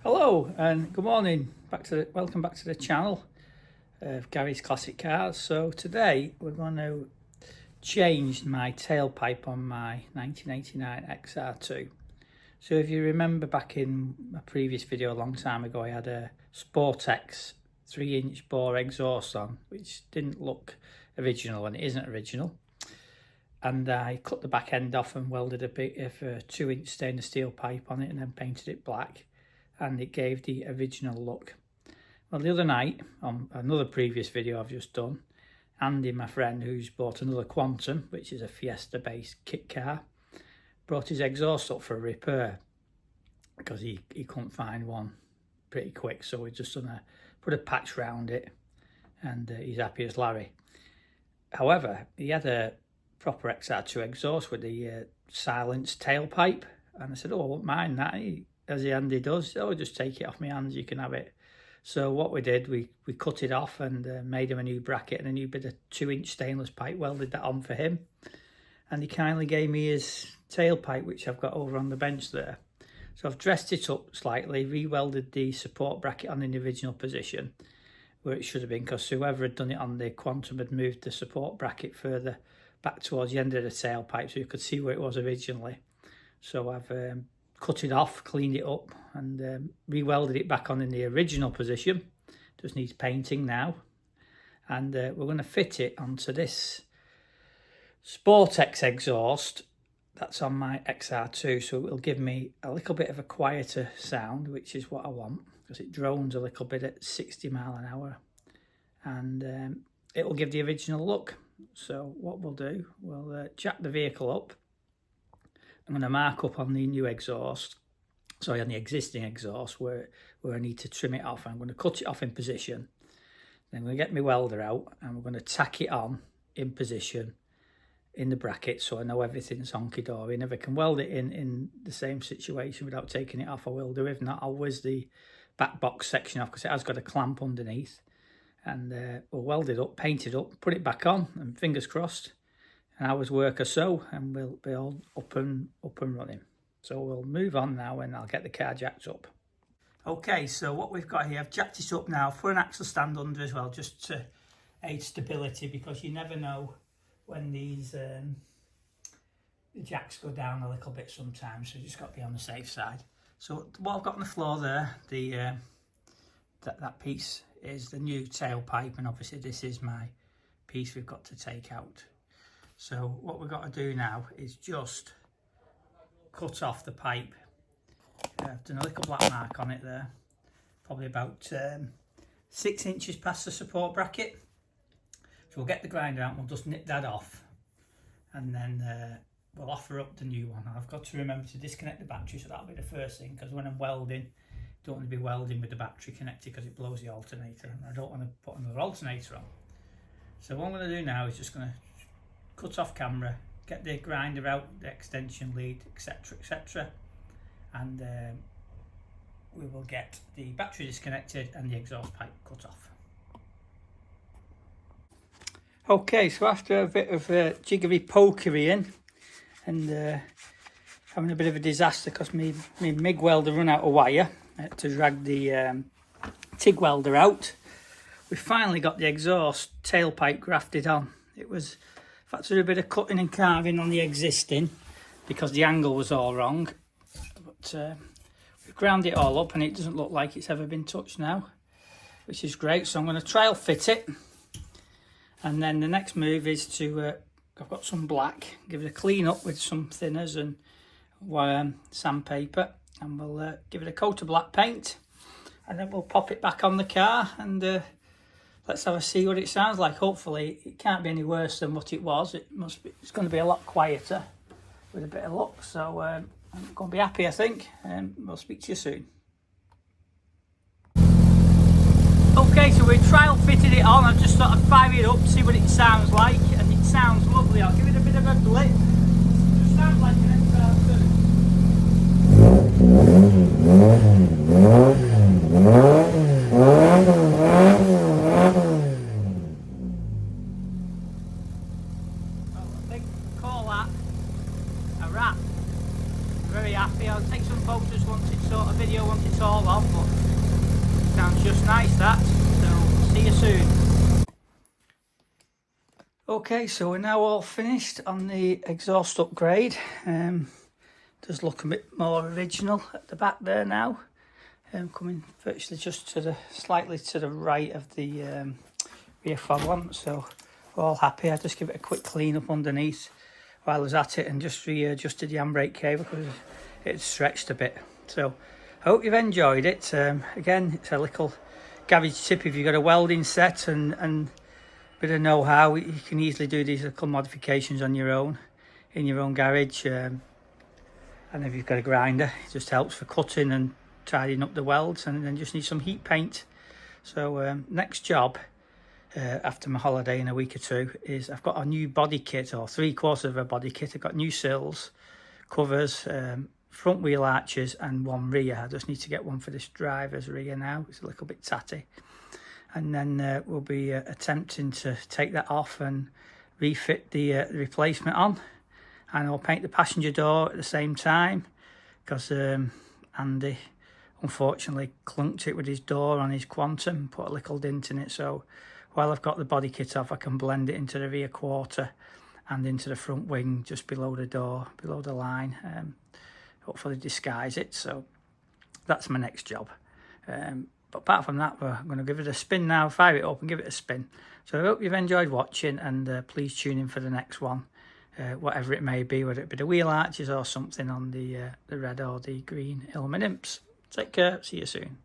Hello and good morning. Welcome back to the channel of Gary's Classic Cars. So today we're going to change my tailpipe on my 1989 XR2. So if you remember back in my previous video a long time ago, I had a Sportex 3-inch bore exhaust on, which didn't look original, and it isn't original. And I cut the back end off and welded a bit of a 2-inch stainless steel pipe on it and then painted it black, and it gave the original look. Well, the other night, on another previous video I've just done, Andy, my friend, who's bought another Quantum, which is a Fiesta based kit car, brought his exhaust up for a repair because he couldn't find one pretty quick, so we're just gonna put a patch round it, and he's happy as Larry. However, he had a proper XR2 exhaust with the silenced tailpipe, and I said, oh, I won't mind that. As Andy does, oh, just take it off my hands, you can have it. So what we did, we cut it off and made him a new bracket and a new bit of 2-inch stainless pipe, welded that on for him, and he kindly gave me his tailpipe, which I've got over on the bench there. So I've dressed it up slightly, re-welded the support bracket on in the original position where it should have been, because whoever had done it on the Quantum had moved the support bracket further back towards the end of the tailpipe so you could see where it was originally. So I've cut it off, cleaned it up, and re-welded it back on in the original position. Just needs painting now, and we're going to fit it onto this Sportex exhaust that's on my XR2, so it will give me a little bit of a quieter sound, which is what I want, because it drones a little bit at 60 mile an hour, and it will give the original look. So what we'll do, we'll jack the vehicle up. I'm going to mark up on the new exhaust, sorry, on the existing exhaust where I need to trim it off. I'm going to cut it off in position. Then I'm going to get my welder out and we're going to tack it on in position in the bracket so I know everything's honky-dory. And if I can weld it in the same situation without taking it off, I will do. If not, I'll whiz the back box section off because it has got a clamp underneath. And we'll weld it up, paint it up, put it back on, and fingers crossed, an hour's work or so, and we'll be all up and running. So we'll move on now and I'll get the car jacked up. Okay, so what we've got here, I've jacked it up now, put an axle stand under as well, just to aid stability, because you never know when these the jacks go down a little bit sometimes, so you just got to be on the safe side. So what I've got on the floor there, that piece is the new tailpipe, and obviously this is my piece we've got to take out. So what we've got to do now is just cut off the pipe. I've done a little black mark on it there, probably about 6 inches past the support bracket. So we'll get the grinder out and we'll just nip that off, and then we'll offer up the new one. I've got to remember to disconnect the battery, so that'll be the first thing, because when I'm welding, I don't want to be welding with the battery connected because it blows the alternator, and I don't want to put another alternator on. So what I'm going to do now is just going to cut off camera, get the grinder out, the extension lead, etc, etc, and we will get the battery disconnected and the exhaust pipe cut off. Okay, so after a bit of jiggery pokery and having a bit of a disaster because me MIG welder run out of wire, I had to drag the TIG welder out. We finally got the exhaust tailpipe grafted on. It was, in fact, a bit of cutting and carving on the existing because the angle was all wrong, but we've ground it all up and it doesn't look like it's ever been touched now, which is great. So I'm going to trial fit it, and then the next move is to I've got some black, give it a clean up with some thinners and sandpaper, and we'll give it a coat of black paint, and then we'll pop it back on the car, and let's have a see what it sounds like. Hopefully it can't be any worse than what it was. It's going to be a lot quieter with a bit of luck, so I'm going to be happy, I think, and we'll speak to you soon. Okay, so we trial fitted it on. I just thought I'd fire it up, see what it sounds like, and it sounds lovely. I'll give it a bit of a blip. It just sounds like an XR2. Call that a wrap. Very happy. I'll take some photos once it's sort of video once it's all on, but sounds just nice that. So see you soon. Okay, so we're now all finished on the exhaust upgrade. Does look a bit more original at the back there now. Coming virtually just to the slightly to the right of the rear fog lamp, so we're all happy. I just give it a quick clean up underneath while I was at it and just readjusted the handbrake cable because it stretched a bit. So I hope you've enjoyed it. Again, it's a little garage tip. If you've got a welding set and a bit of know-how, you can easily do these little modifications on your own in your own garage. And if you've got a grinder, it just helps for cutting and tidying up the welds, and then just need some heat paint. So next job after my holiday in a week or two is I've got a new body kit, or 3/4 of a body kit. I've got new sills, covers, front wheel arches and one rear. I just need to get one for this driver's rear now. It's a little bit tatty, and then we'll be attempting to take that off and refit the replacement on, and I'll paint the passenger door at the same time because Andy unfortunately clunked it with his door on his Quantum, put a little dent in it. So while I've got the body kit off, I can blend it into the rear quarter and into the front wing just below the door, below the line, hopefully disguise it. So that's my next job. But apart from that, we're going to give it a spin now, fire it up and give it a spin. So I hope you've enjoyed watching, and please tune in for the next one, whatever it may be, whether it be the wheel arches or something on the red or the green Hillman Imps. Take care, see you soon.